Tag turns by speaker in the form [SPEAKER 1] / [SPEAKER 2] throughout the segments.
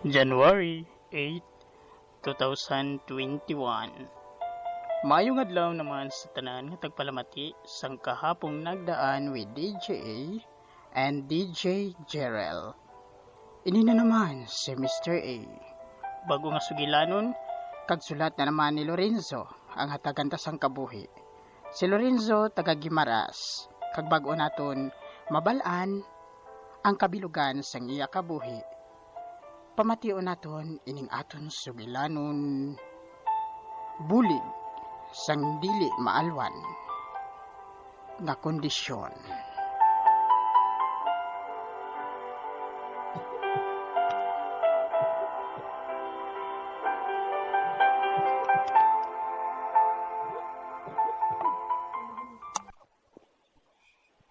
[SPEAKER 1] January 8, 2021. Mayong adlaw naman sa tanan nga tagpalamati sang kahapong nagdaan with DJ A and DJ Jerel. Ini na naman si Mr. A. Bago nga sugilanon, kag sulat na naman ni Lorenzo ang hatagan sang kabuhi. Si Lorenzo taga Gimaras, kag bago naton mabalaan ang kabilugan sang iya kabuhi. Pamation naton ining aton sugilanon bulig sang dili maalwan nga kondisyon.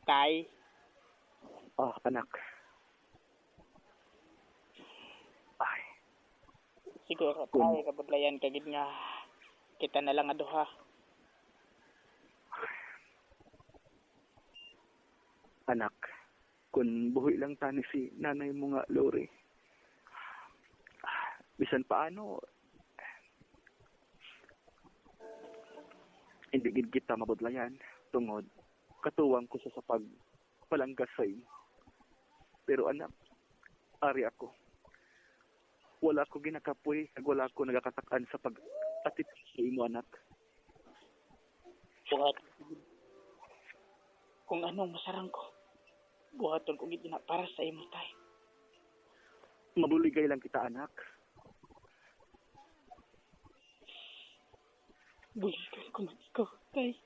[SPEAKER 1] Tay,
[SPEAKER 2] anak. Ay,
[SPEAKER 1] siguro tay kabudlayan kagid nga kita na lang aduha.
[SPEAKER 2] anak. Kung buhi lang tani si nanay mo nga, Lori. Bisan paano, hindi gid kita mabudlayan tungod katuwang ko sa pagpalanggas sa imo. Pero anak, ari ako. Wala ko ginakapoy, wala ko nagakatakan sa pag-atip sa imo, anak.
[SPEAKER 1] Buhat kung anong masarang ko, buhaton ko gid na para sa imo tay.
[SPEAKER 2] Mabuligay lang kita, anak.
[SPEAKER 1] Buligan ko man ikaw tay.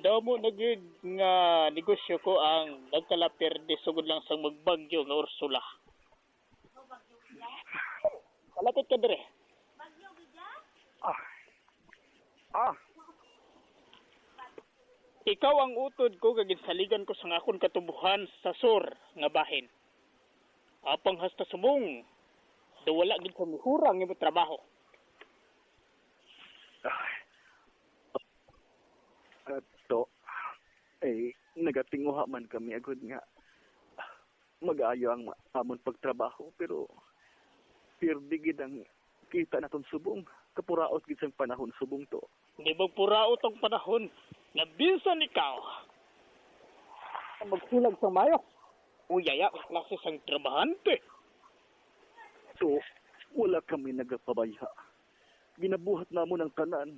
[SPEAKER 1] Daw mo nagig nga negosyo ko ang nagkalaperde sugod lang sang magbagyo nga Ursula. Kalapit ka dire. Ikaw ang utod ko kag saligan ko sang akon katubuhan sa sur nga bahin. Apang hasta sumong. Do wala gid ko mihurang imo trabaho.
[SPEAKER 2] Nagatinguha man kami agad nga mag-aayo ang amon pagtrabaho, pero pirdi gid ang kita naton subong, kapuraot gid sang panahon subong to.
[SPEAKER 1] Di ba puraot ang panahon nga bisan ikaw magsulag sa mayo uyaya klase sang trabahante.
[SPEAKER 2] So wala kami nagapabaya, ginabuhat namon ang tanan.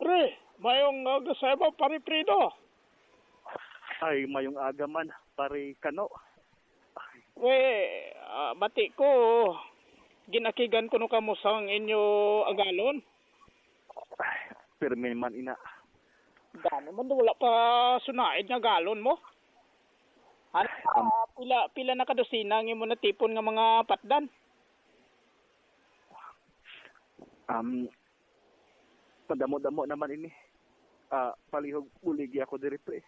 [SPEAKER 1] Pre, mayong gaseba pare Prido.
[SPEAKER 2] Ay, mayong aga man, pare Kano.
[SPEAKER 1] Bati ko, ginakigan ko no kamo sang inyo agalon.
[SPEAKER 2] Permin man ina.
[SPEAKER 1] Gano man wala pa sunaid nga galon mo. Pila na kadosina ang imo natipon nga mga patdan.
[SPEAKER 2] Padamo-damo naman ini. Palihog buligi ako diri pre.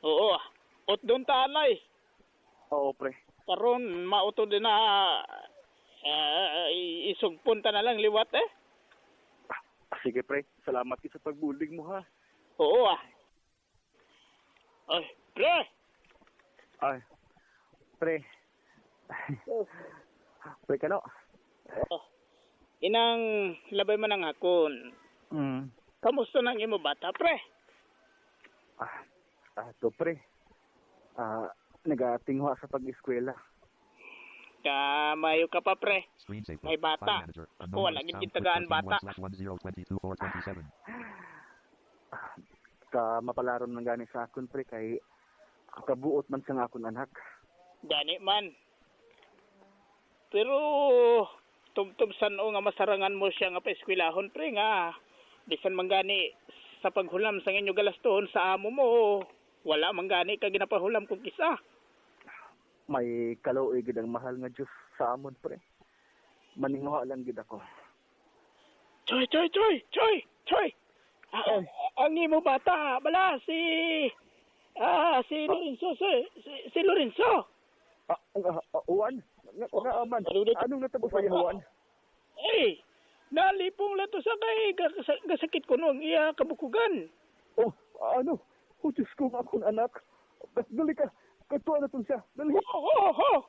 [SPEAKER 3] Oo. Ot doon tanay.
[SPEAKER 2] Oo pre.
[SPEAKER 3] Karon mauto din na isugpunta na lang liwat eh.
[SPEAKER 2] Sige pre, salamat ka sa pagbulig mo ha.
[SPEAKER 3] Oo ah. Ay, pre!
[SPEAKER 2] Ay, pre. Pre ka no?
[SPEAKER 3] Oh, inang labay man ang hakon. Kamusta nang imo bata, pre?
[SPEAKER 2] To pre. Nagatingwa sa pag-eskwela.
[SPEAKER 3] Kamayo ka pa, pre.
[SPEAKER 4] Screensaver.
[SPEAKER 3] May bata.
[SPEAKER 4] File manager.
[SPEAKER 3] Ako, wala gid kitagaan bata.
[SPEAKER 4] 1/10/22427.
[SPEAKER 2] Mapalaron man gani sa akon pre kay kabuot man sa akon anak.
[SPEAKER 3] Gani man. Pero tubtob san-o nga masarangan mo siya nga paeskwelahon, pre, nga bisan man gani sa paghulam sa inyo galaston sa amo mo, wala man gani ka ginapahulam kung kisa.
[SPEAKER 2] May kaluoy gid ang mahal nga Dios sa amon pre. Maningwa lang gid ako.
[SPEAKER 3] Choy! Ang imo bata, bala si Lorenzo, si Lorenzo.
[SPEAKER 2] Juan, aman. Anong natabo sa Juan?
[SPEAKER 3] Eh, nalipong lato sa kay gasakit ko nung iya kabukugan.
[SPEAKER 2] Oh, ano? Diyos ko akong anak. Dali ka. Katuwa na siya. Dali.
[SPEAKER 3] Oh.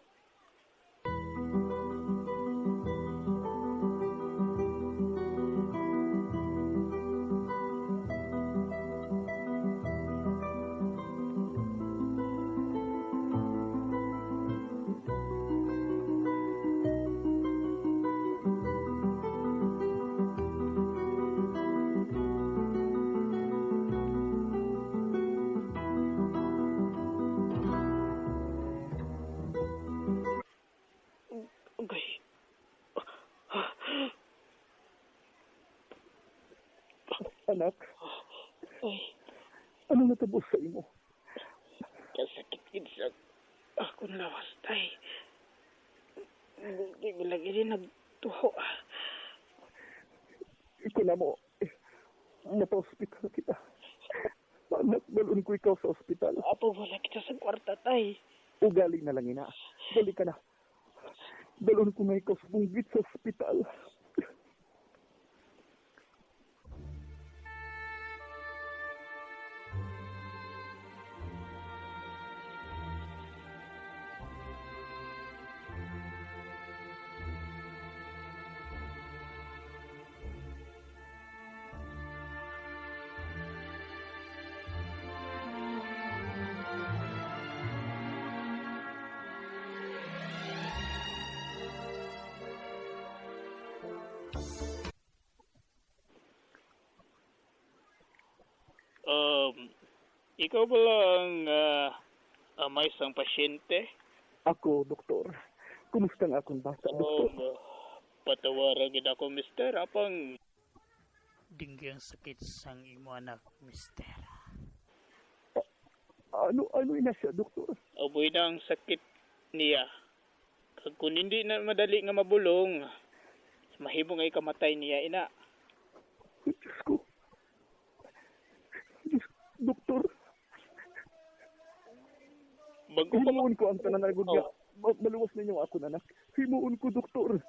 [SPEAKER 2] Anak,
[SPEAKER 3] Ay,
[SPEAKER 2] ano natabo sa imo?
[SPEAKER 3] kasakit gid sa akong lawas tay. Di ko lagi rin nagtuho.
[SPEAKER 2] Ikaw na mo. Napa-hospital kita. Anak, dalun ko ikaw sa ospital.
[SPEAKER 3] Apo, wala kita sa kwarta tay.
[SPEAKER 2] Ugali na lang ina. Dali ka na. Dalun ko na ikaw sa bunggit sa ospital.
[SPEAKER 3] Ikaw ba lang may isang pasyente?
[SPEAKER 2] Ako, doktor. Kumusta ang akong bata, doktor?
[SPEAKER 3] Patawara gid ako, mister. Apang
[SPEAKER 1] Dinggi ang sakit sang imo anak, mister.
[SPEAKER 2] Ano ina siya, doktor?
[SPEAKER 3] aboy na ang sakit niya. Kag kung hindi na madali nga mabulong, mahimo nga ikamatay niya, ina.
[SPEAKER 2] Diyos ko. Doktor,
[SPEAKER 3] Bago pa
[SPEAKER 2] himuon ko ang tanan na gudya. Maluwas ninyo ako, anak. Himuon ko, doktor.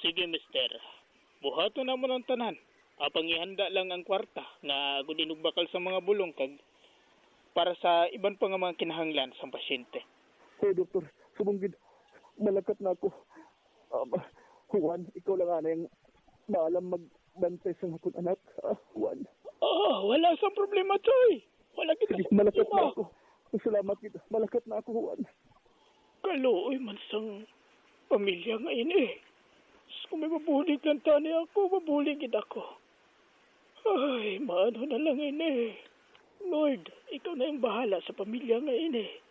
[SPEAKER 3] sige, mister. Buhato na mo ng tanan. Apang ihanda lang ang kwarta nga gudin bakal sa mga bulong kag para sa iban pa nga mga kinahanglan sa pasyente.
[SPEAKER 2] Hey, doktor, sumunggid. Malakat na ako. Juan, ikaw lang ana yung maalam magbantay sa akong anak. Juan.
[SPEAKER 3] Wala sa problema, Choy. Wala kita
[SPEAKER 2] Sige,
[SPEAKER 3] sa
[SPEAKER 2] malakat
[SPEAKER 3] problema.
[SPEAKER 2] na ako. Salamat kita. Malakat na ako, Juan.
[SPEAKER 3] Kaluoy man sang pamilya nga ini. Kung may mabulig lang tani ako, mabuligid ako. Ay, maano na lang ini. Lord, ikaw na yung bahala sa pamilya nga ini.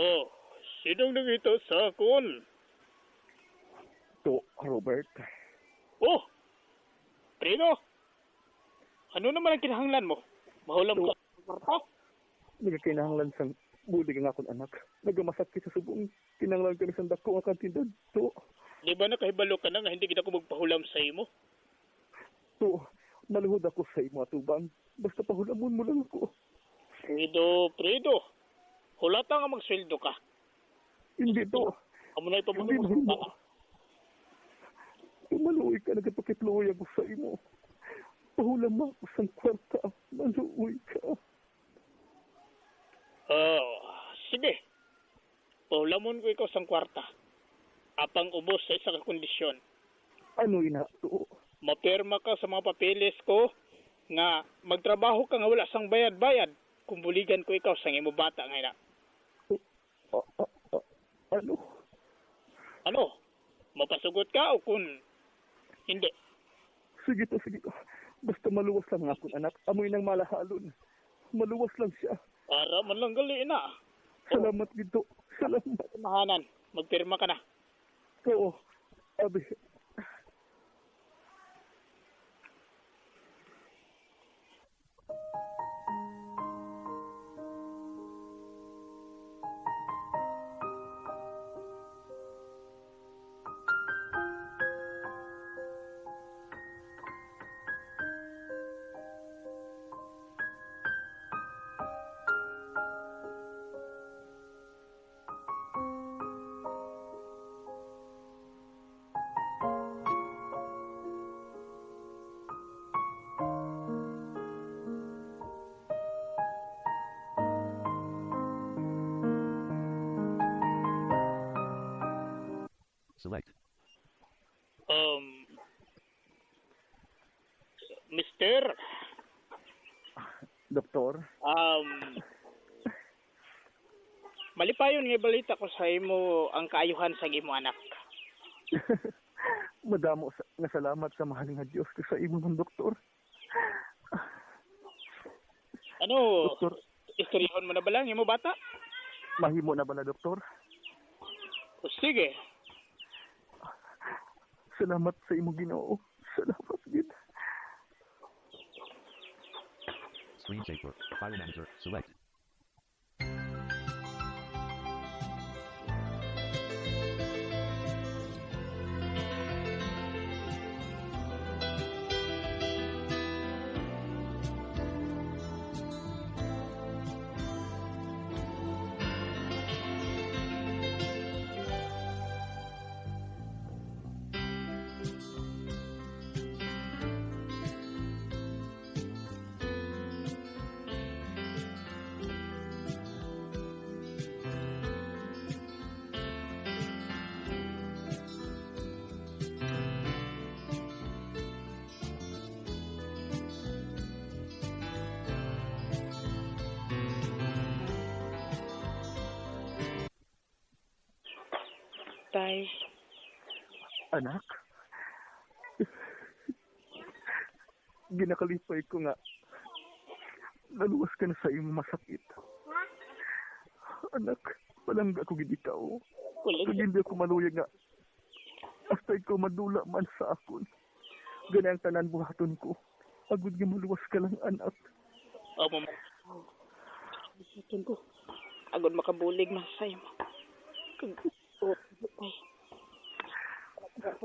[SPEAKER 3] Oh, sinong nangita sa akon?
[SPEAKER 2] To, Robert.
[SPEAKER 3] Oh, Prino, ano naman ang kinahanglan mo? Mahulam ka sa kwarta?
[SPEAKER 2] Nagkakinahanglan sang bulig ang akong anak. Nagamasakit sa subong. Kinahanglan kami sa dako ang kantindad. To,
[SPEAKER 3] Di ba nakahibalo ka na nga hindi kita ko magpahulam sa imo?
[SPEAKER 2] to, maluhod ako sa imo atubang. Basta pahulamon mo lang ako.
[SPEAKER 3] Predo, hulata nga magsweldo ka.
[SPEAKER 2] Hindi to.
[SPEAKER 3] Amo na
[SPEAKER 2] Hindi
[SPEAKER 3] ipabulo
[SPEAKER 2] mo.
[SPEAKER 3] mo sa
[SPEAKER 2] Maluoy ka, nagpakitluoy ako sa imo. Pahulam mo ako sa kwarta. Maluoy ka.
[SPEAKER 3] Oh, sige. Pahulamon ko ikaw sa kwarta. Apang ubos sa isa ka kondisyon.
[SPEAKER 2] Ano ina to?
[SPEAKER 3] Mapirma ka sa mga papeles ko nga magtrabaho ka nga wala sang bayad-bayad kung buligan ko ikaw sa imo bata nga ina.
[SPEAKER 2] Ano?
[SPEAKER 3] Ano? Mapasugot ka o kung hindi?
[SPEAKER 2] Sige to, sige to. Basta maluwas lang ang akong anak. Amoy ng malahalon. Maluwas lang siya.
[SPEAKER 3] Para man lang gali na.
[SPEAKER 2] Salamat dito. Salamat.
[SPEAKER 3] Mahanan, magpirma ka na.
[SPEAKER 2] Oo. Abi.
[SPEAKER 4] Select.
[SPEAKER 3] Mister,
[SPEAKER 2] Doktor.
[SPEAKER 3] malipayon nga balita ko sa imo ang kaayuhan sa imo anak.
[SPEAKER 2] Madamo nga salamat sa mahaling nga Diyos sa imo ng doktor.
[SPEAKER 3] Ano,
[SPEAKER 2] Doktor,
[SPEAKER 3] istorihon mo na ba lang imo bata?
[SPEAKER 2] mahimo na ba na doktor?
[SPEAKER 3] O sige,
[SPEAKER 2] Salamat sa imo Ginoo. Salamat gid.
[SPEAKER 4] Screensaver. File manager. Select.
[SPEAKER 3] tay.
[SPEAKER 2] Anak. Ginakalipay ko nga. Naluwas ka na sa imo masakit. Anak, palangga ko gid ikaw. Kung hindi ako maluyag nga. Hasta ikaw madula man sa akon. Gani ang tanan buhaton ko. Agud nga maluwas ka lang anak.
[SPEAKER 3] Mama. Isipin ko. Agad makabulig man sa imo.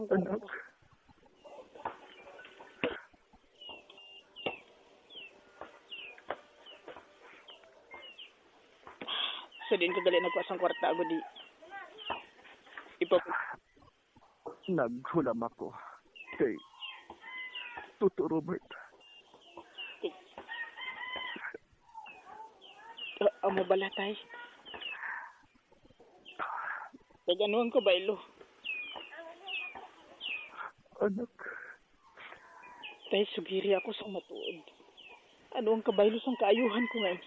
[SPEAKER 2] Anak.
[SPEAKER 3] Sa din ko gali nagpasang kwarta agad di.
[SPEAKER 2] Naghulam ako. Kay Tuto Robert.
[SPEAKER 3] Amo bala tay. Taganuan ko bailo.
[SPEAKER 2] Anak.
[SPEAKER 3] Tay sugiri ako sa matuod. Ano ang kabaylo sang kaayuhan ko ngayon?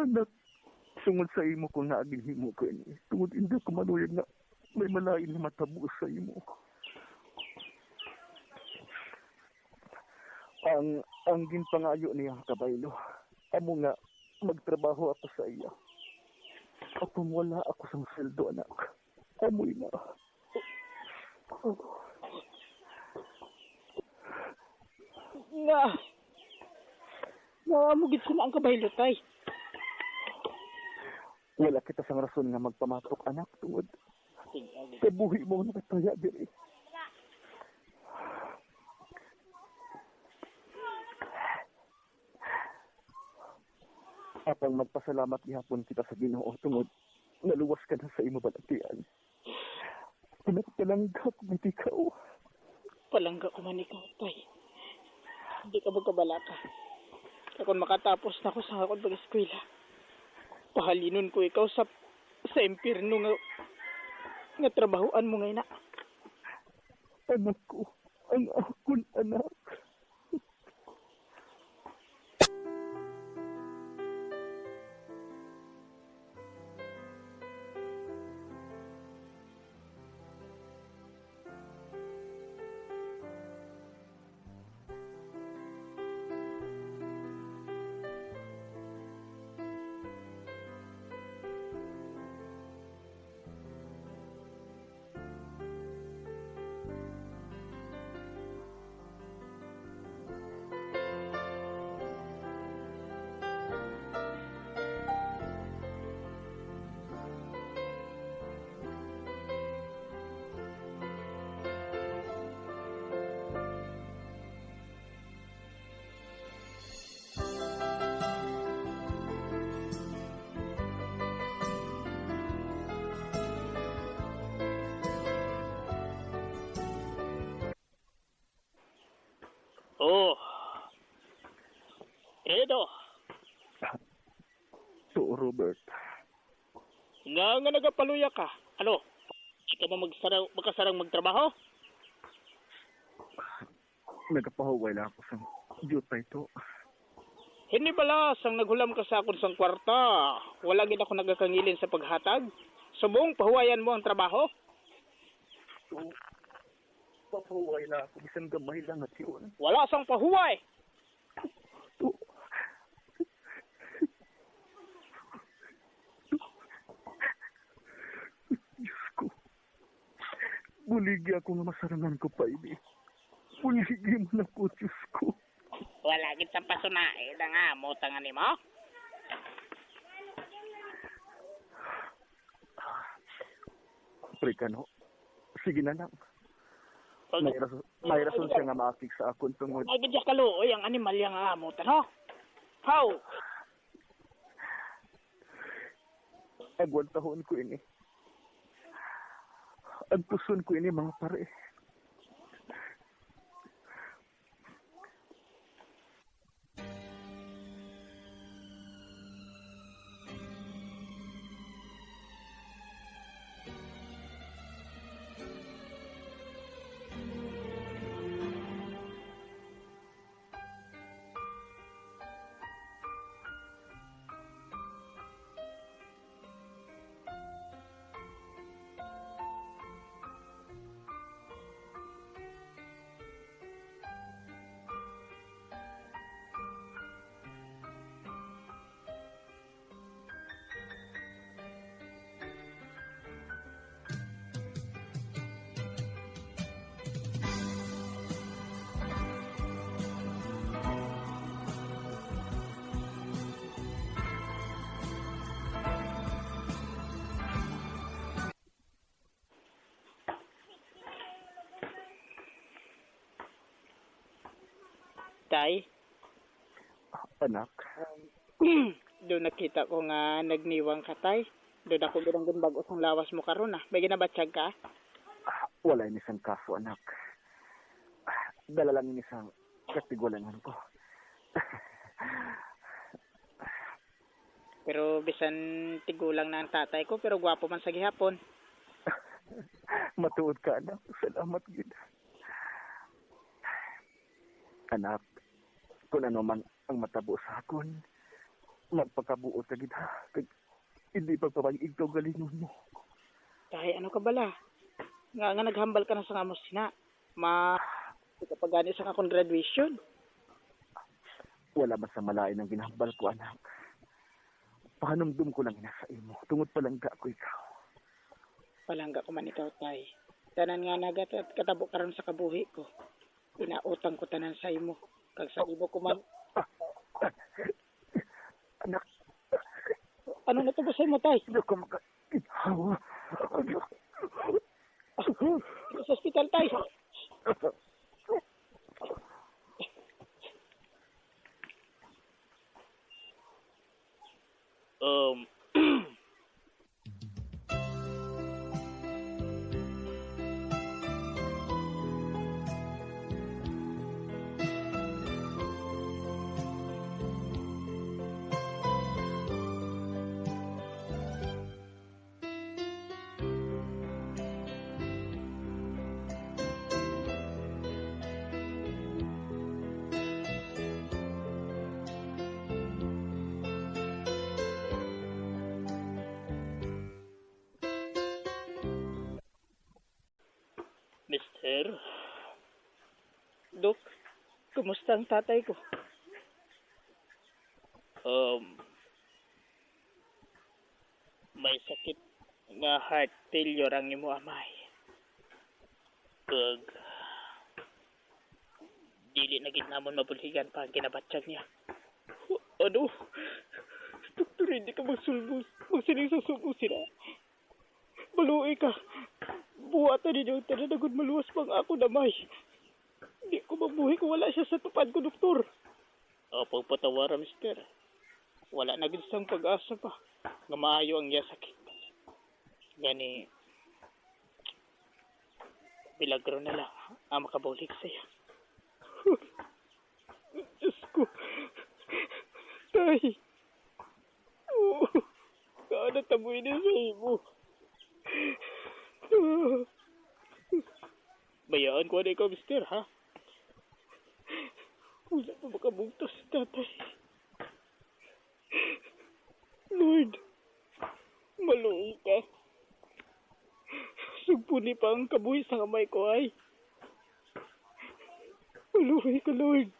[SPEAKER 2] Anak. Sungod sa imo ko nga aginhimo ko ini. Tungod hindi ko manuyag na may malain na matabo sa imo. Ang ginpangayo niya kabaylo. Amo nga magtrabaho ako sa iya. O kung wala ako sa sweldo, anak, amoy na.
[SPEAKER 3] Nga mo gid sila ang kabaylo, tay.
[SPEAKER 2] Wala kita sang rason nga magpamatok, anak, tungod. Sa buhi mo nakataya diri. Apang magpasalamat gihapon kita sa Ginoo tungod naluwas ka na sa imo balatian. Pinagpalangga ko man ikaw.
[SPEAKER 3] Palangga ko man ikaw, tay. Hindi ka magkabalaka. Kung makatapos na ako sa akong pag-eskwela, pahalinon ko ikaw sa impirno nga trabahoan mo ngayon na.
[SPEAKER 2] Anak ko, ang akong anak.
[SPEAKER 3] Oh. Edo.
[SPEAKER 2] To Robert.
[SPEAKER 3] Nga nagapaluya ka. Ano? Ikaw ba magkasarang magtrabaho?
[SPEAKER 2] Nagapahuway lang ako sa duty to.
[SPEAKER 3] Hindi pala, sang naghulam ka sa akon sang kwarta. Wala gid ako nagakangilin sa paghatag. Subong, pahuwayan mo ang trabaho?
[SPEAKER 2] So, papahuway lang ako. Bisan gamay lang at yun.
[SPEAKER 3] Wala sang pahuway.
[SPEAKER 2] To. Diyos ko. Buligi ako nga masarangan ko pa ini. Buligi mo na po, Diyos ko.
[SPEAKER 3] Wala gid sang pasunae na nga mo tangan nimo.
[SPEAKER 2] Prikano. Sige na lang. May rason siya nga maakik sa akon tungod.
[SPEAKER 3] Ay gid kaluoy ang animal yang amo no. How?
[SPEAKER 2] Agwan tahon ko ini. Agpuson ko ini mga pare.
[SPEAKER 3] Tay,
[SPEAKER 2] Anak.
[SPEAKER 3] doon nakita ko nga nagniwang ka, tay. Doon ako ginang bago sang lawas mo karon ah. May ginabatsyag ka?
[SPEAKER 2] Wala ini isang kaso, anak. Dala lang ini isang katigulangan ko.
[SPEAKER 3] Pero bisan tigulang na ang tatay ko, pero gwapo man sa gihapon.
[SPEAKER 2] Matuod ka, anak. Salamat, gid. Anak, kung ano man ang matabo sa akon, magpakabuot ka, gid ha. Hindi pagpapag-ig ka galingon mo.
[SPEAKER 3] Tay, ano ka bala? Nga naghambal ka na sa amos sina. Kapag gani sa akong graduation.
[SPEAKER 2] Wala ba sa malain ang ginahambal ko, anak? Pahanumdum ko lang ina sa imo. Tungod palangga ko ikaw.
[SPEAKER 3] Palangga ko man ikaw, tay. Tanan nga nagat at katabo karon sa kabuhi ko. Pinautang ko tanan sa imo. Kag sa imo ko man.
[SPEAKER 2] Anak,
[SPEAKER 3] Ano na to ba sa imo, tay?
[SPEAKER 2] hindi ko makahawa. Anak.
[SPEAKER 3] Sa ospital, tay. Um, Mister? Dok, kumusta ang tatay ko? May sakit nga heart failure ang imo amay. Kag dili na gid namon mabulhigan pa ang kinabatyag niya. Ano? Doktor, hindi ka magsulbos. Magsining sa subo sila. Maluoy ka. Buhatan ninyo, tananagod maluwas pang ako damay. Hindi ko mabuhay kung wala siya sa tupad ko, doktor. Opo, patawara, mister. Wala na gid sang pag-asa pa. Nga maayo ang iya sakit. Gani, milagro na lang ang makabulik sa'yo. Diyos ko. Tay. Oh, kaana tamoy na sa imo. Bayaan ko na ikaw, mister, ha? Wala pa makabugtos si tatay. Lord, maluoy ka. Sugpuni pa ang kabuhi sa kamay ko, ay. Maluoy ka, Lord.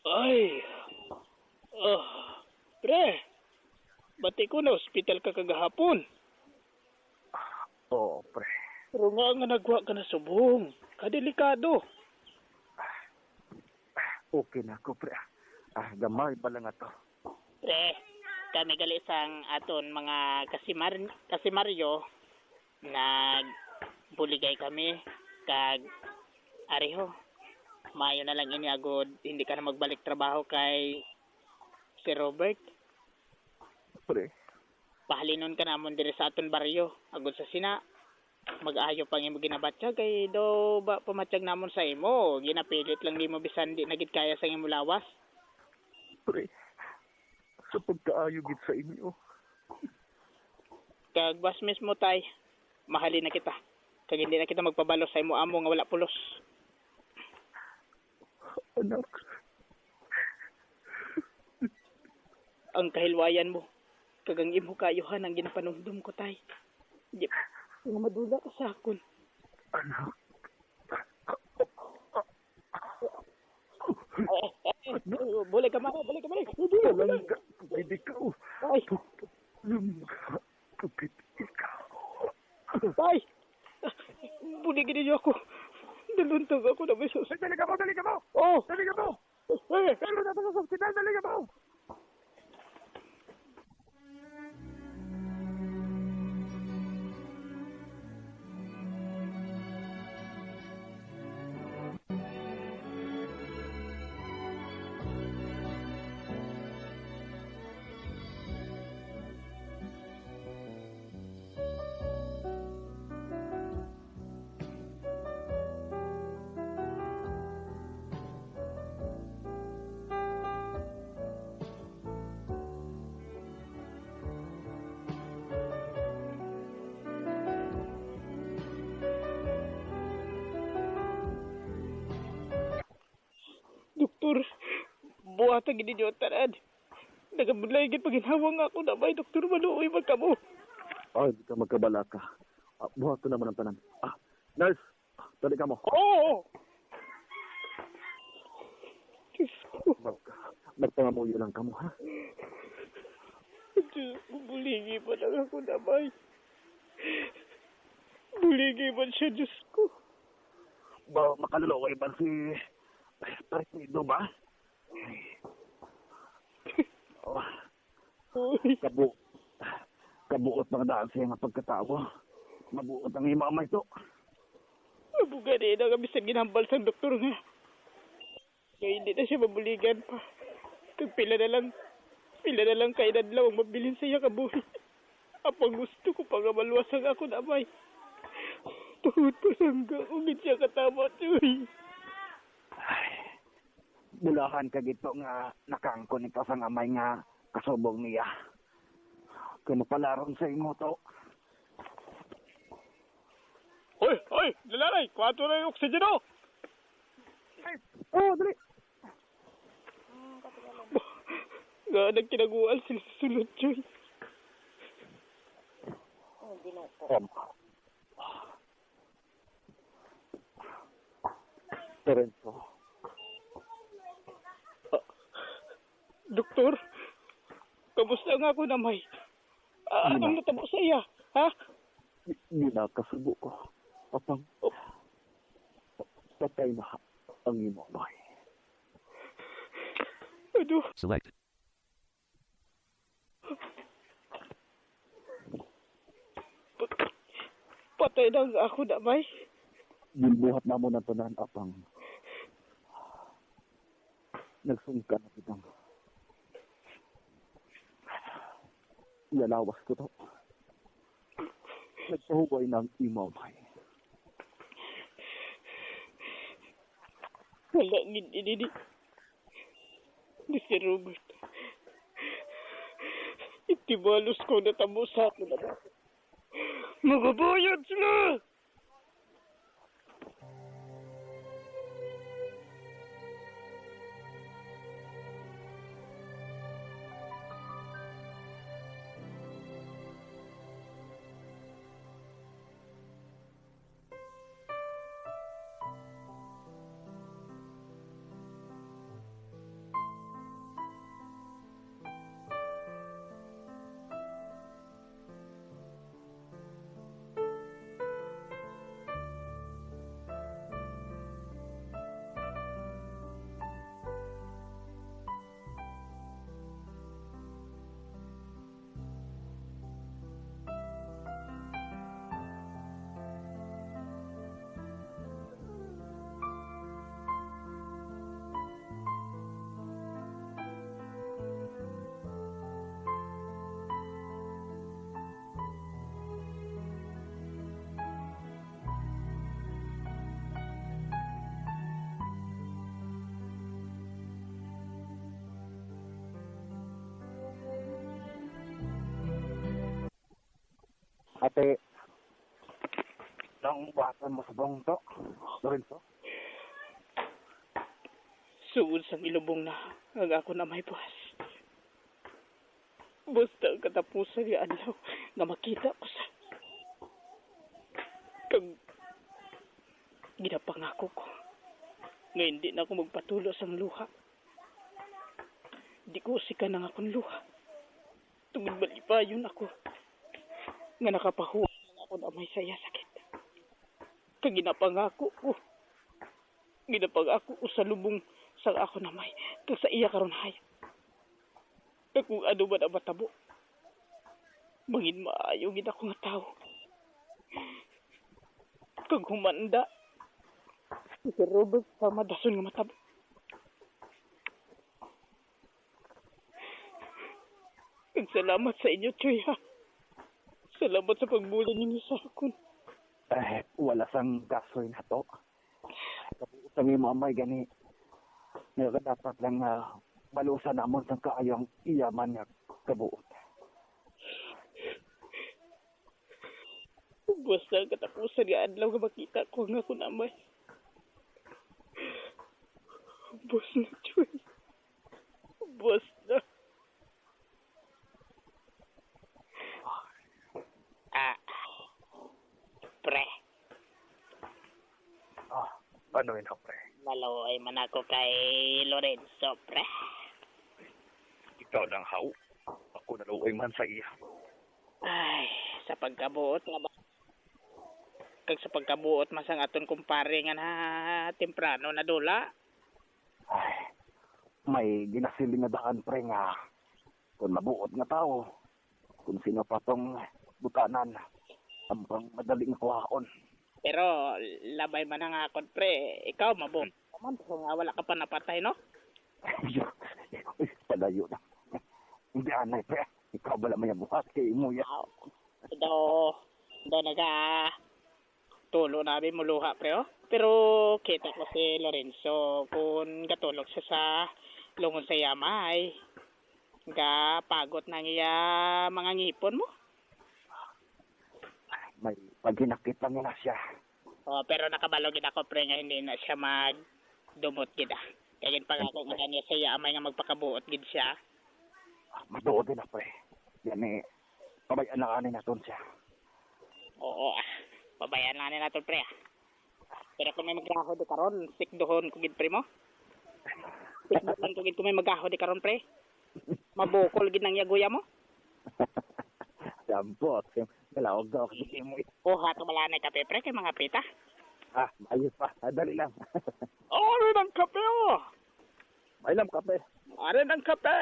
[SPEAKER 3] Ay. Pre. Bati ko na ospital ka kagahapon.
[SPEAKER 2] Oo, pre.
[SPEAKER 3] Pero nga nagwa ka na subong. Kadelikado.
[SPEAKER 2] Okay na ako, pre. Gamay pa lang ato.
[SPEAKER 3] Pre, kami gali sang aton mga kasimaryo nagbuligay kami kag ariho. Mayo na lang ini agod hindi ka na magbalik trabaho kay si Robert.
[SPEAKER 2] Pre,
[SPEAKER 3] Pahalinon ka namon diri sa aton baryo agod sa sina. Mag-ayo pang imo ginabatya kay do ba pamatyag namon sa imo. Ginapilit lang di mo bisan di nagit kaya sa imo lawas.
[SPEAKER 2] pre. Sa pagkaayugit sa inyo.
[SPEAKER 3] Kag bas mismo tay, mahalin na kita. Kag hindi na kita magpabalo sa imo amo nga wala pulos.
[SPEAKER 2] Anak,
[SPEAKER 3] Ang kahilwayan mo, kag ang imo kayuhan ang ginapanumdum ko tay. Di nga madula ka sa akon.
[SPEAKER 2] anak.
[SPEAKER 3] Boleh ka mara, boleh ka mara.
[SPEAKER 2] Palangga, pwede ka.
[SPEAKER 3] Tay,
[SPEAKER 2] Pupit ikaw.
[SPEAKER 3] tay. Buligin niyo ako. Naluntog ako na may sus.
[SPEAKER 2] Dali ka mo, dali ka mo!
[SPEAKER 3] Oh!
[SPEAKER 2] Dali ka mo!
[SPEAKER 3] Eh,
[SPEAKER 2] Pero na sa ospital, dali ka mo!
[SPEAKER 3] mabuhatag gid ninyo ang tanan. Nagabulay gid paginhawa nga ako na may Dr. Maluoy magkamo.
[SPEAKER 2] Ay, di ka magkabalaka. Buhat ko naman ang tanan. Nurse, tali ka mo.
[SPEAKER 3] Oo! Diyos ko.
[SPEAKER 2] Magpangamuyo lang ka mo, ha?
[SPEAKER 3] Diyos ko, buligi pa lang ako na may. Buligi man siya, Diyos ko.
[SPEAKER 2] Ba, makaluluoy ba si... Partido ba? Oh,
[SPEAKER 3] Uy,
[SPEAKER 2] kabuot ng daan siya nga pagkatawo. Mabuot ang imamay to.
[SPEAKER 3] mabuga rin ang abisan ginambal sa doktor nga. Kaya hindi na siya mabuligan pa. Kag pila na lang kay nadlaw ang mabilin sa iya kabuhi. Apang gusto ko pa nga maluwasang ako na may. Tuhod pa lang ka, ungit siya katama, Chuy.
[SPEAKER 2] Bulahan ka gito nga nakangkon ito sa amay nga kasubong niya. Kaya mapalaron sa imo to.
[SPEAKER 3] Hoy, lalay, kwato na yung oksijeno.
[SPEAKER 2] Dali.
[SPEAKER 3] Nga nagkinaguan sila sa sulod, Chuy.
[SPEAKER 2] Lorenzo.
[SPEAKER 3] Doktor, kamusta nga ako na may? Anong natabo sa iya, ha?
[SPEAKER 2] Hindi na kasubo ko. Apang patay na ang imamay.
[SPEAKER 3] Ano?
[SPEAKER 4] Select.
[SPEAKER 3] Patay na nga ako na may.
[SPEAKER 2] Bilbuhat na mo na tanan apang nagsungka na kitang yalawas ko to. Nagpahubay ng imamay.
[SPEAKER 3] Wala ngin ini ni si Robert. Itibalos ko na tamo sa akin na ba? Magabayad sila!
[SPEAKER 2] Ate, nang buhatan mo sa bong to, Lorenzo?
[SPEAKER 3] Suod sa ilubong na ang ako na may buwas. Basta ang katapusan nga adlaw nga makita ko sa kag ginapangako ko nga hindi na ako magpatulo sang luha. Di ko usika ng akong luha. Tungod malipayon ako nga nakapahuwa ng ako na may saya sakit. Kag ginapangako ko sa lubong sa ako na may kag sa iya karon hay. Kag kung ano ba na matabo, mangin maayo gid ako nga tao. Kag humanda, si Robert sa madason nga matabo. Kag salamat sa inyo, Chuy, ha. Salamat sa pagbuli ninyo sa akon.
[SPEAKER 2] Wala sang gasoy na to. Kabuot ang imamay gani. Nga dapat lang malusan namon sang kaayong iyaman nga kabuot.
[SPEAKER 3] Basta ang katapusan nga adlaw nga makita ko nga ako namay. Bus na, Chuy. Ubos na. Ah, pre,
[SPEAKER 2] Ano yun, pre?
[SPEAKER 3] maluoy man ako kay Lorenzo, pre.
[SPEAKER 2] Ikaw lang, haw. Ako naluoy man sa iya.
[SPEAKER 3] Ay, sa pagkabuot nga ba? Kag sa pagkabuot masang aton kumpare nga na temprano na dula.
[SPEAKER 2] Ay, may ginasiling na daan, pre, nga. Kung mabuot nga tao, kung sino pa tong butanan, ang pang madaling kuhaon.
[SPEAKER 3] Pero labay man ang akon, pre. Ikaw mabuot. Kaman so nga wala ka pa napatay, no?
[SPEAKER 2] Uy, palayo na. Hindi anay, pre. Ikaw bala may buhat kay mo ya.
[SPEAKER 3] Do naga tulo namin muluha, pre, oh. Pero kita ko si Lorenzo kung gatulog siya sa lungon sa yamay. Ga pagot na niya mga ngipon mo.
[SPEAKER 2] May paghinakit lang na siya.
[SPEAKER 3] Oh, pero nakabalo gid ako, pre, nga hindi na siya magdumot gid ah. Kaya gid pag ako nga niya sa yamay nga magpakabuot gid siya.
[SPEAKER 2] Maduod din na, pre. Yan pabayaan na kanin naton siya.
[SPEAKER 3] Oo ah. Pabayaan na natin, pre ah. Pero kung may magaho di karon, sikdohon ko gid, pre mo. Sikdohon ko gid kung may magaho di karon, pre. Mabukol gid nang yaguya mo.
[SPEAKER 2] Dampot. Kalawag daw ako sa mo.
[SPEAKER 3] Oh, hato malanay kape, pre, kay mga pita.
[SPEAKER 2] Ayos pa. Dali lang.
[SPEAKER 3] Oh, ano ng kape, oh.
[SPEAKER 2] May lang kape.
[SPEAKER 3] Ano ng kape?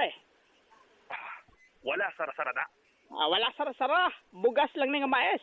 [SPEAKER 2] Wala sara-sara na.
[SPEAKER 3] Wala sara-sara. Bugas lang ni nga maes.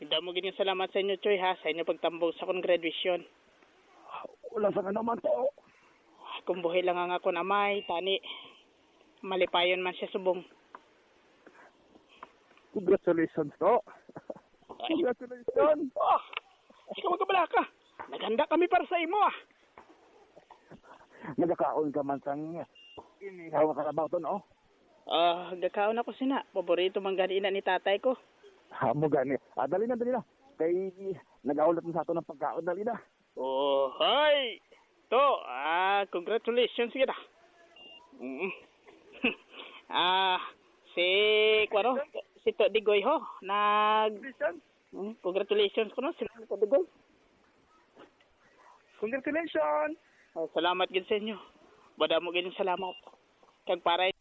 [SPEAKER 3] Damo gid salamat sa inyo, Choy, ha, sa inyo pagtambong sa akong graduation.
[SPEAKER 2] Wala sa naman to.
[SPEAKER 3] Kung buhay lang ang ako namay, tani malipayon man siya subong.
[SPEAKER 2] Congratulations to. Congratulations.
[SPEAKER 3] Oh, ikaw magkabala ka. Naghanda kami para sa imo, ah.
[SPEAKER 2] Nagkakaon ka man sang inihaw ka karabaw to, no?
[SPEAKER 3] Gakaon ako sina. Paborito man gani ina ni tatay ko.
[SPEAKER 2] Mo gani. Dali na. Kay nag-aulat mo sa ato ng pagkaon, dali na.
[SPEAKER 3] Oh, hi! To, congratulations kita. Si, si To Digoy ho, congratulations ko no, si To Digoy.
[SPEAKER 2] Congratulations!
[SPEAKER 3] Salamat gid sa inyo. Bada mo gid salamat. Kag para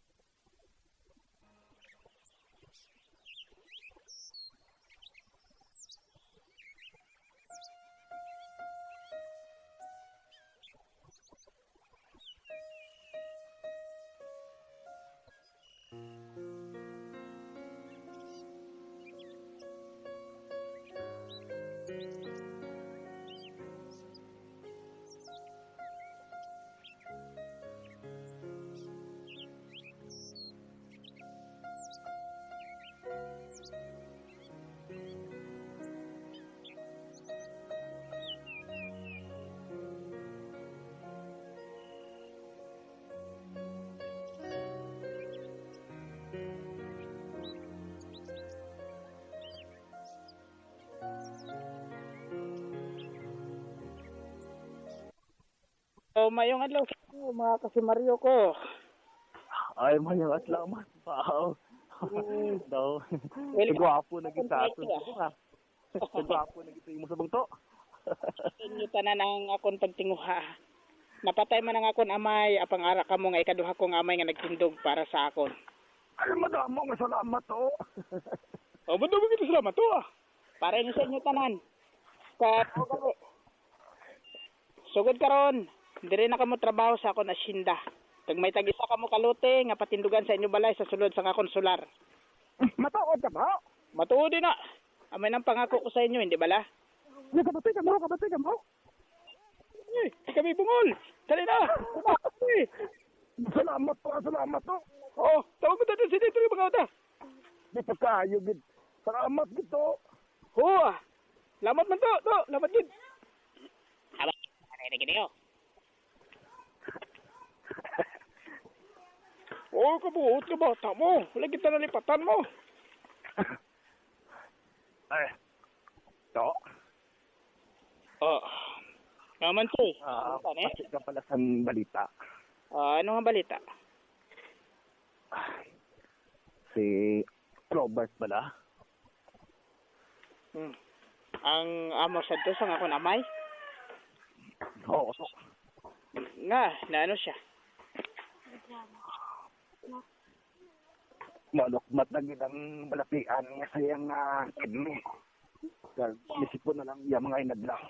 [SPEAKER 3] O mayong adlaw sa inyo, mga kasimaryo ko.
[SPEAKER 2] Ay, mayang salamat. Wow. Daw.
[SPEAKER 3] Well,
[SPEAKER 2] Gwapo na kita
[SPEAKER 3] thank
[SPEAKER 2] ato.
[SPEAKER 3] you,
[SPEAKER 2] Gwapo na kita mo sa bangto.
[SPEAKER 3] Inyo tanan ang akon pagtinguha. Napatay man ang akon amay, apang ara ka mo nga ikaduha kong amay nga nagtindog para sa akon.
[SPEAKER 2] Ay, madamo nga salamat to.
[SPEAKER 3] O, ba't naman kita salamat to Para inyo sa inyo tanan. Sugod karon, dire na kamo trabaho sa akon asyenda. Kag may tag-isa kamo kaluti nga patindugan sa inyo balay sa sulod sa akon solar.
[SPEAKER 2] Mataod ka ba?
[SPEAKER 3] Matuod din na. Amay nang pangako ko sa inyo, hindi bala?
[SPEAKER 2] Kabatay ka mo.
[SPEAKER 3] Eh, kami bungol. Dali na.
[SPEAKER 2] Salamat to.
[SPEAKER 3] Oh, tawag mo tayo sa dito yung mga ota.
[SPEAKER 2] Di pa kayo, gid. Salamat gito.
[SPEAKER 3] Oh, lamat man to. Lamat din. Aba, ano yung gini ko? Oh, kabuot ka bata mo. Wala kita nalipatan mo.
[SPEAKER 2] Ay, to.
[SPEAKER 3] Oh, naman to eh.
[SPEAKER 2] Pasig ka pala sa balita.
[SPEAKER 3] Ano nga balita?
[SPEAKER 2] Si Robert bala?
[SPEAKER 3] Ang amo sa to sa akong amay?
[SPEAKER 2] Oo.
[SPEAKER 3] Nga, na ano siya?
[SPEAKER 2] Malukmat na gid ang balapian nga sayang na kidney. Kaya isip ko na lang yung mga inadlaw.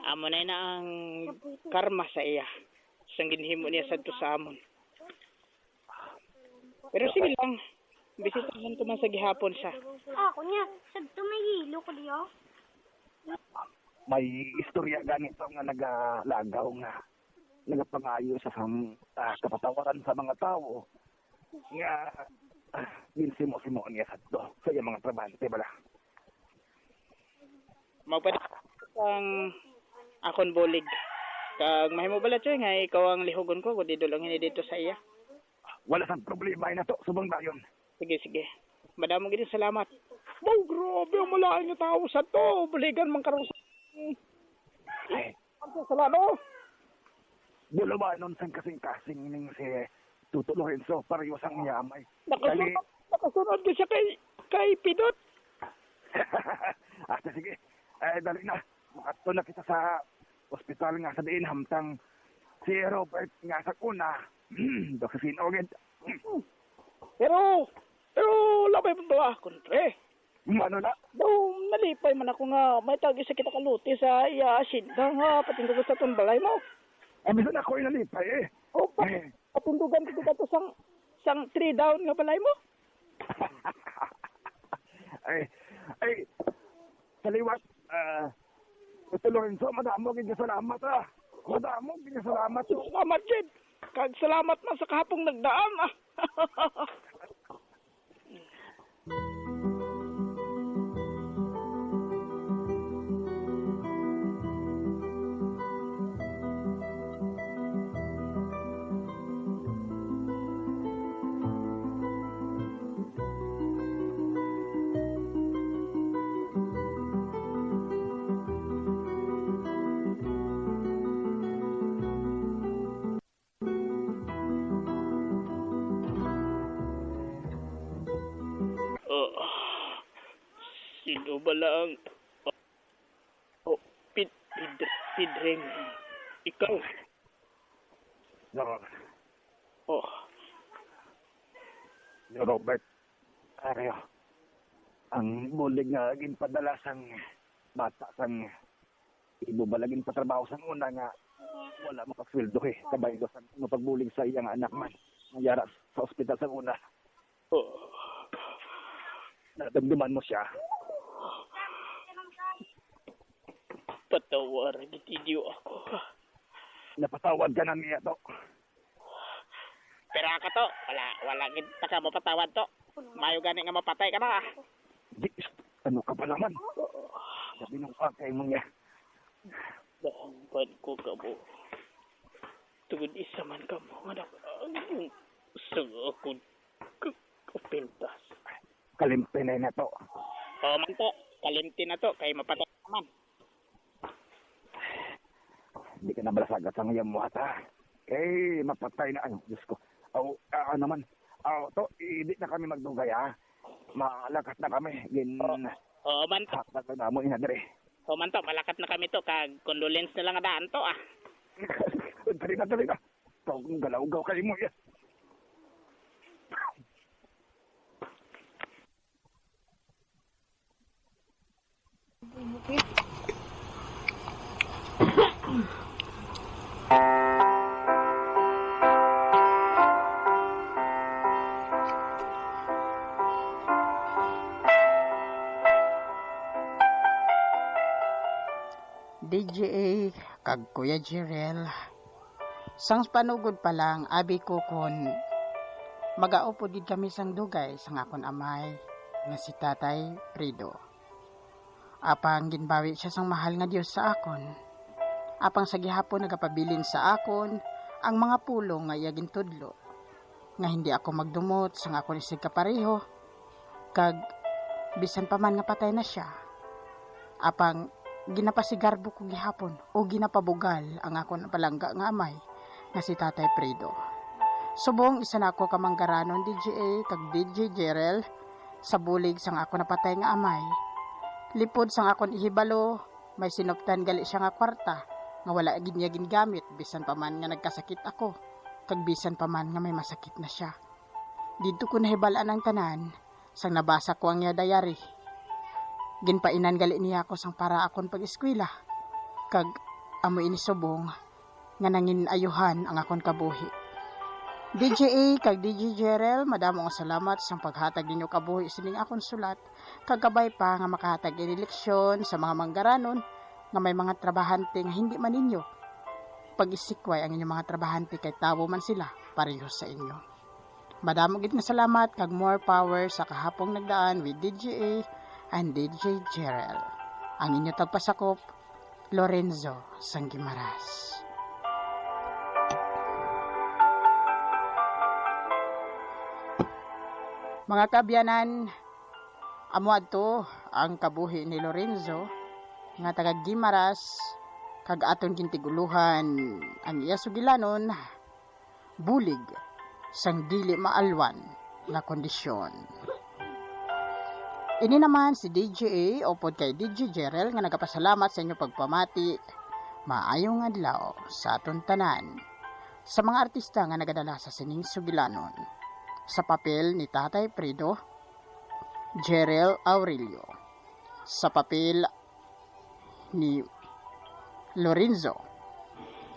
[SPEAKER 3] Amo na ang karma sa iya. Sang ginhimo niya sa to sa amon. Pero sige lang. Bisitahan ko man sa gihapon siya.
[SPEAKER 5] Ako niya, sabto may hilo ko diyo.
[SPEAKER 2] May istorya ganito nga nagalagaw nga nagapangayo sa kapatawaran sa mga tao nga ginsimo-simo niya sa to sa iyang mga trabante bala.
[SPEAKER 3] Magpadala ang akon bulig. Kag mahimo bala choy nga ikaw ang lihugon ko kundi dulong ini dito sa iya.
[SPEAKER 2] Wala sang problema na to subong dayon.
[SPEAKER 3] Sige. Madamo gid salamat. Wow, grabe ang malaking nga tao sa to. Buligan man karon.
[SPEAKER 2] Ay,
[SPEAKER 3] Ang salano.
[SPEAKER 2] bulawa nun sang kasing-kasing ning si Tuto Lorenzo pareho sang yamay. Kali,
[SPEAKER 3] Nakasunod ko siya kay Pidot.
[SPEAKER 2] sige. Dali na. Makato na kita sa ospital nga sa diin hamtang si Robert nga sa kuna. Dokasin oged.
[SPEAKER 3] Pero labay mo ba kontre?
[SPEAKER 2] Ano na?
[SPEAKER 3] Daw nalipay man ako nga may tagi sa kita kaluti sa iya asinda nga patindugan sa ton balay mo.
[SPEAKER 2] Bisan ako inalipay eh.
[SPEAKER 3] O patindugan ko dito sang 3 down nga balay mo.
[SPEAKER 2] ay, saliwat, Tuto Lorenzo, madamo gid salamat Madamo gid salamat.
[SPEAKER 3] Salamat Jed. Kag salamat man sa kahapong nagdaan Sino ba lang? Pidring. Ikaw.
[SPEAKER 2] Ni Robert, Areo, ang bulig nga ginpadala sang bata sang ibubalagin pa trabaho sang una nga wala makasweldo kabay do sa mapagbulig sa iyang anak man nangyara sa ospital sang una. Nadamdaman mo siya.
[SPEAKER 3] Patawar, gitidiyo ako.
[SPEAKER 2] Napatawad ka na niya to.
[SPEAKER 3] Pero ako to, wala kita ka mapatawad to. Mayo gani nga mapatay ka na.
[SPEAKER 2] Di, ano ka pa naman? Sabi nung pakay mo niya.
[SPEAKER 3] Dahan ko ka mo. Tugod isa man ka mo. Sa ako kapintas.
[SPEAKER 2] Kalimtinay na to.
[SPEAKER 3] Man to, kalimti na to. Kay mapatay naman.
[SPEAKER 6] di ka na balasagat sa ngayon mo ata. Eh, mapatay na ano, Diyos ko. Naman. To, hindi na kami magdugay ha. Malakas na kami.
[SPEAKER 3] Oo man to.
[SPEAKER 6] Sakta na mo inadre.
[SPEAKER 3] Oo man to, malakat na kami to. Kag condolence na lang nga daan to ah.
[SPEAKER 6] Dali na. Kung galaw-gaw kayo mo yan.
[SPEAKER 1] DJA kag Kuya Jirel. Sang panugod pa lang abi ko kon magaupo gid kami sang dugay sang akon amay nga si Tatay Prido. Apang ginbawi siya sang mahal nga Dios sa akon. Apang sa gihapon nagapabilin sa akon ang mga pulong nga iya gintudlo nga hindi ako magdumot sang akon isig kapareho kag bisan pa man nga patay na siya. Apang ginapasigarbo ko gihapon o ginapabugal ang akon palangga nga amay nga si Tatay Prido. Subong isa na ako kamanggaranon DJA kag DJ Jerel sa bulig sang ako napatay nga amay. Lipod sang akon ihibalo, may sinuptan gali siya nga kwarta nga wala gid niya gingamit bisan pa man nga nagkasakit ako kag bisan pa man nga may masakit na siya. Didto ko nahibalaan ang tanan sang nabasa ko ang iya diary. Ginpainan gali niya ako sang para akon pag-eskwela kag amo ini subong nga nangin ayuhan ang akon kabuhi. DJA kag DJ Jerel, madamo nga salamat sang paghatag ninyo kabuhi sining akon sulat kag gabay pa nga makahatag ini leksyon sa mga manggaranon nga may mga trabahante nga hindi man ninyo pag-isikway ang inyong mga trabahante kay tawo man sila pareho sa inyo. Madamo gid nga salamat kag more power sa kahapong nagdaan with DJA and DJ Jerel. Ang inyo tagpasakop, Lorenzo Sangimaras. Mga kabyanan, amo adto ang kabuhi ni Lorenzo nga taga Gimaras kag aton kintiguluhan ang iya sugilanon bulig sang dili maalwan nga kondisyon. Ini naman si DJA o pod kay DJ Jerel nga nagapasalamat sa inyo pagpamati. Maayong adlaw sa aton tanan. Sa mga artista nga nagadala sa sining sugilanon. Sa papel ni Tatay Prido, Jerel Aurelio. Sa papel ni Lorenzo,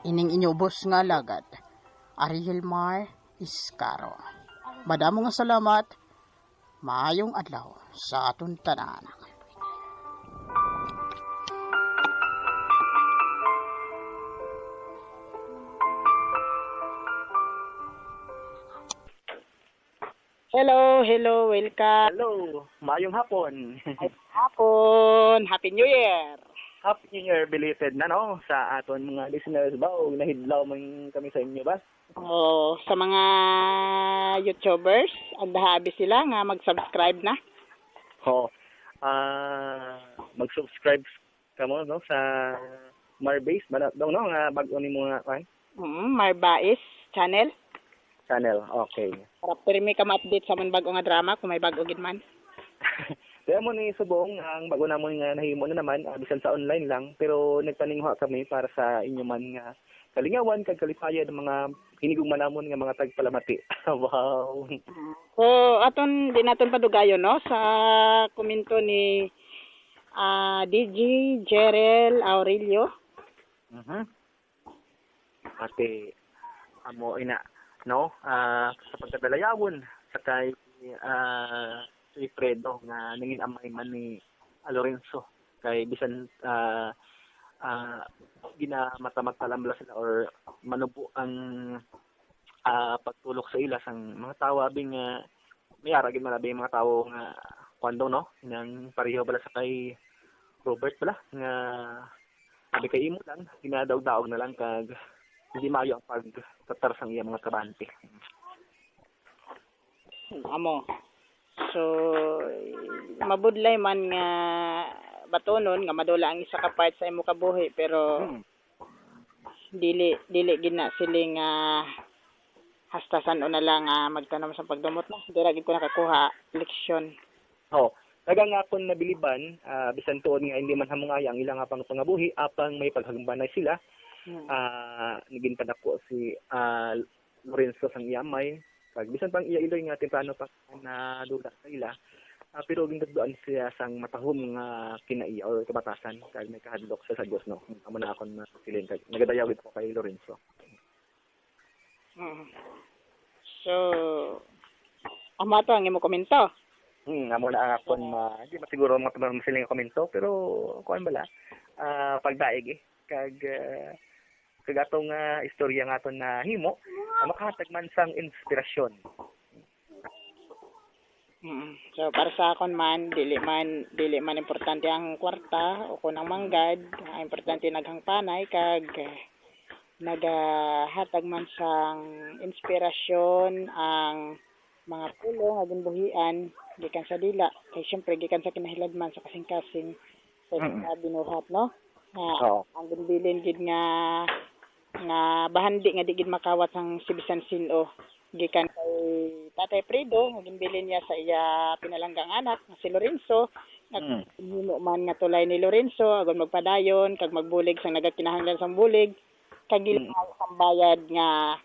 [SPEAKER 1] ining inyubos nga lagad, Ariel Mar Iscaro. Madamo nga salamat. Maayong adlaw sa aton tanan.
[SPEAKER 3] Hello, welcome.
[SPEAKER 2] Hello, maayong hapon.
[SPEAKER 3] Hapon, Happy New Year.
[SPEAKER 2] Happy New Year belated na no sa aton mga listeners ba o nahidlaw man kami sa inyo ba?
[SPEAKER 3] Oh, sa mga YouTubers, agdahabi sila nga mag-subscribe na.
[SPEAKER 2] Mag-subscribe ka mo no sa Marbase ba daw no nga bag-o nimo nga kay
[SPEAKER 3] Marbais channel.
[SPEAKER 2] Okay.
[SPEAKER 3] Para pirmi ka ma-update sa man bago nga drama kung may bago gid man.
[SPEAKER 2] Kaya mo ni subong ang bago namon nga nahimo na naman bisan sa online lang pero nagpaningha kami para sa inyo man nga kalingawan kag kalipayan ng mga hinigong manamon nga mga tagpalamati. Wow.
[SPEAKER 3] So aton din naton padugayon no sa komento ni DJ Jerel Aurelio.
[SPEAKER 2] Ate amo ina no sa pagkadalayawon sa kay si Fredo nga nangin amay man ni Lorenzo kay bisan ginamatamag palambla sila or manubo ang pagtulok sa ila sang mga tawo abing may aragin malabi mga tawo nga kwando no nang pareho bala sa kay Robert bala nga abi kay imo lang ginadaog-daog na lang kag hindi maayo ang pagtatar sang iya mga trabante.
[SPEAKER 3] Amo. So mabudlay man nga batonon nga madula ang isa ka part sa imo kabuhi pero dili gina siling hastasan o na lang magtanom sa pagdumot na. Dira gid ko nakakuha leksyon.
[SPEAKER 2] Oh, nagangakon na biliban, bisan tuon nga hindi man hamungay ang ilang apang pangabuhi, apang may paghagbanay sila. Naging padako si Lorenzo sang iyamay. Pag bisan pang iya iloy nga temprano pa na dula sa ila. Pero ginagdoan siya sang matahom nga kinaiya or kabatasan kag may kahadlok sa Dios no. Amo na akon masiling kag nagadayawid ko kay Lorenzo.
[SPEAKER 3] So, amo to ang imong komento.
[SPEAKER 2] Amo na akon di masiguro mga masiling komento pero kuan bala pagdaig kag atong istorya nga aton na himo makahatag man sang inspirasyon.
[SPEAKER 3] So para sa akon man dili man importante ang kwarta o kun ang manggad, ang importante naghang panay kag nagahatag man sang inspirasyon ang mga pulo nga ginbuhian gikan sa dila kay syempre gikan sa kinahilagman sa kasing-kasing sa binuhat no. Ang ginbilin gid nga bahandi nga di gid makawat sang sibisan sino gikan kay Tatay Fredo, ginbilin niya sa iya pinalanggang anak na si Lorenzo. Himo man nga tulay ni Lorenzo agon magpadayon kag magbulig sang nagakinahanglan sang bulig kag gilingag sang bayad nga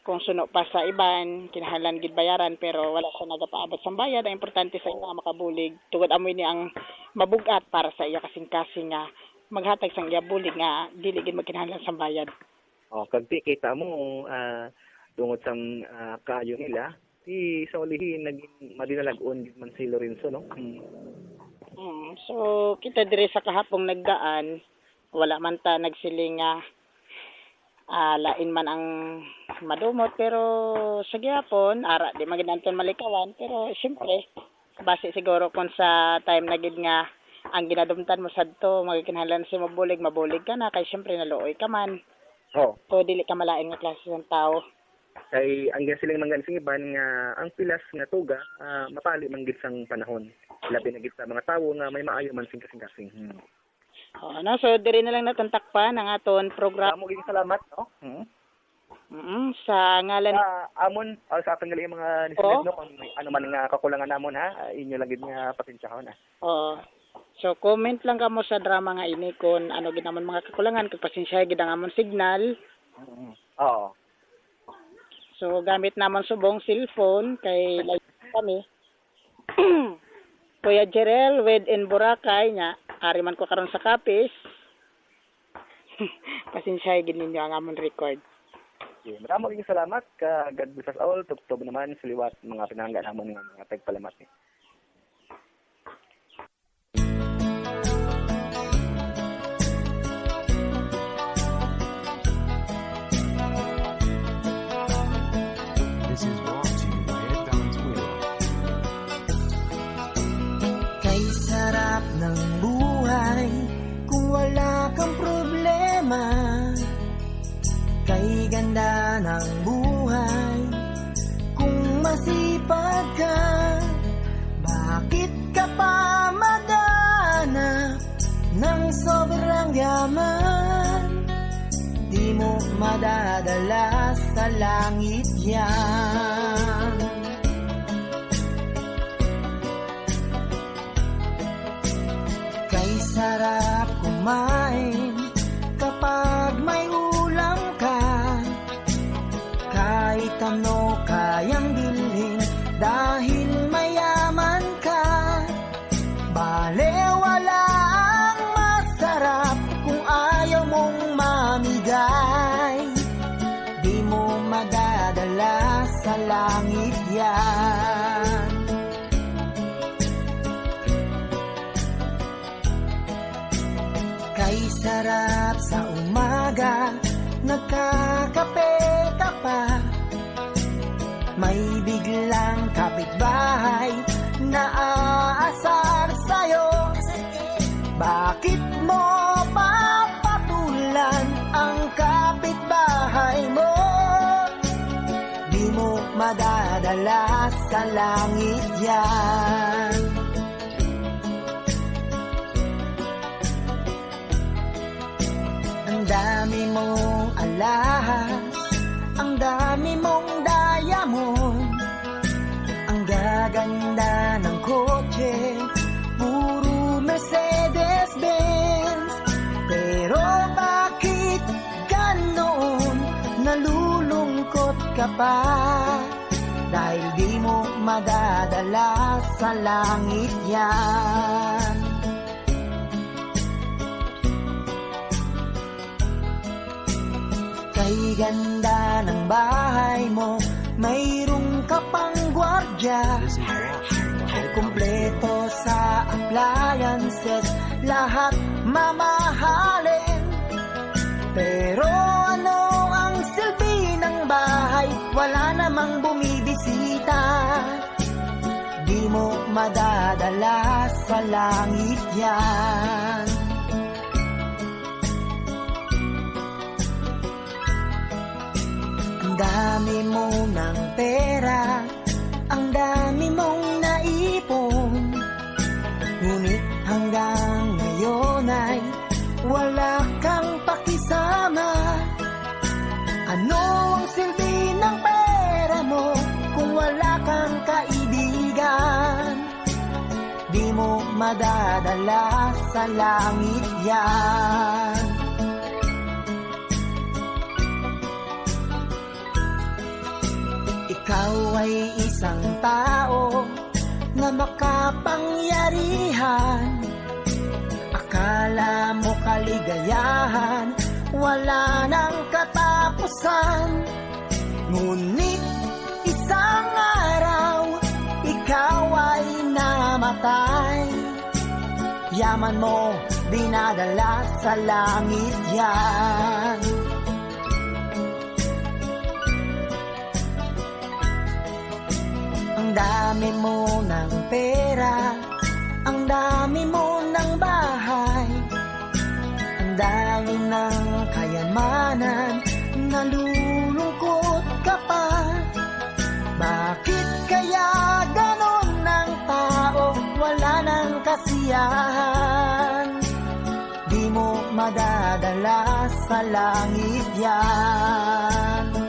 [SPEAKER 3] kung suno pa sa iban kinahanglan gid bayaran pero wala siya nagapaabot sang bayad. Ang importante sa iya makabulig tungod amoy ni ang mabugat para sa iya kasing-kasing nga maghatag sang iya bulig nga dili gid magkinahanglan sang bayad.
[SPEAKER 2] Kag kita mo tungod sang kaayo nila si sa ulihin naging madinalag-on gid man si Lorenzo no.
[SPEAKER 3] So kita dire sa kahapong nagdaan wala man ta nagsiling lain man ang madumot pero sa gyapon ara di maginanton malikawan pero syempre base siguro kon sa time na gid nga ang ginadumtan mo sadto magikinahanglan si mabulig ka na kay syempre naluoy ka man. So dili ka malain nga klase ng tao.
[SPEAKER 2] Kay ang silang manggansing iban nga ang pilas nga tuga mapali man gid sang panahon. Labi na gid sa mga tawo nga may maayo man sing kasing-kasing.
[SPEAKER 3] So diri na lang naton takpan ang aton program.
[SPEAKER 2] Amo gid salamat no.
[SPEAKER 3] Sa ngalan
[SPEAKER 2] amon sa aton gali mga listeners no kung ano man nga kakulangan namon inyo lang gid nga pasensyahon
[SPEAKER 3] So comment lang kamo sa drama nga ini kung ano gid namon mga kakulangan kag pasensya gid ang amon signal. So gamit namon subong cellphone kay live kami. Kuya Jerel with in Boracay nya ari man ko karon sa Capiz. Pasensya gid ninyo ang amon record.
[SPEAKER 2] Maraming salamat ka God bless us all. Tugtog naman sa liwat mga pinangga namon nga mga tagpalamat ni.
[SPEAKER 7] This is brought to you by Ed Valenzuela.
[SPEAKER 8] Kay sarap ng buhay kung wala kang problema. Kay ganda ng buhay kung masipag ka. Bakit ka pa maghanap ng sobrang yaman? Di mo madadala sa langit yan. Kay sarap kumain kapag may ulam ka. Kahit ano kayang bilhin dahil mayaman ka. Bale wala ang masarap kung ayaw mong mamigay. Di mo madadala sa langit yan. Kay sarap sa umaga nagkakape ka pa. May biglang kapitbahay na aasar sa'yo. Bakit mo papatulan ang kapitbahay mo? Di mo madadala sa langit yan. Ang dami mong alam alahas, ang dami mong diamond, ang gaganda ng kotse, puro Mercedes-Benz. Pero bakit ganoon, nalulungkot ka pa? Dahil di mo madadala sa langit yan. Kay ganda ng bahay mo, mayroong ka pang gwardya.
[SPEAKER 7] This is Watch.
[SPEAKER 8] Ay kumpleto sa appliances, lahat mamahalin. Pero ano ang silbi ng bahay, wala namang bumibisita. Di mo madadala sa langit yan. Ang dami mo ng pera, ang dami mong naipon, ngunit hanggang ngayon ay wala kang pakisama. Ano ang silbi ng pera mo kung wala kang kaibigan? Di mo madadala sa langit yan. Ikaw ay isang tao na makapangyarihan. Akala mo kaligayahan, wala nang katapusan. Ngunit isang araw, ikaw ay namatay. Yaman mo, dinadala sa langit yan. Ang dami mo ng pera, ang dami mo ng bahay, ang dami ng kayamanan, nalulungkot ka pa. Bakit kaya ganon ng tao, wala ng kasiyahan? Di mo madadala sa langit yan.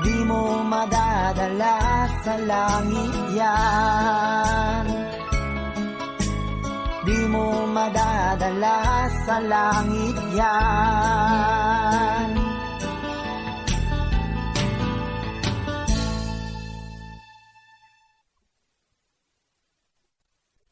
[SPEAKER 8] Di mo madadala sa langit yan. Di mo madadala sa langit yan.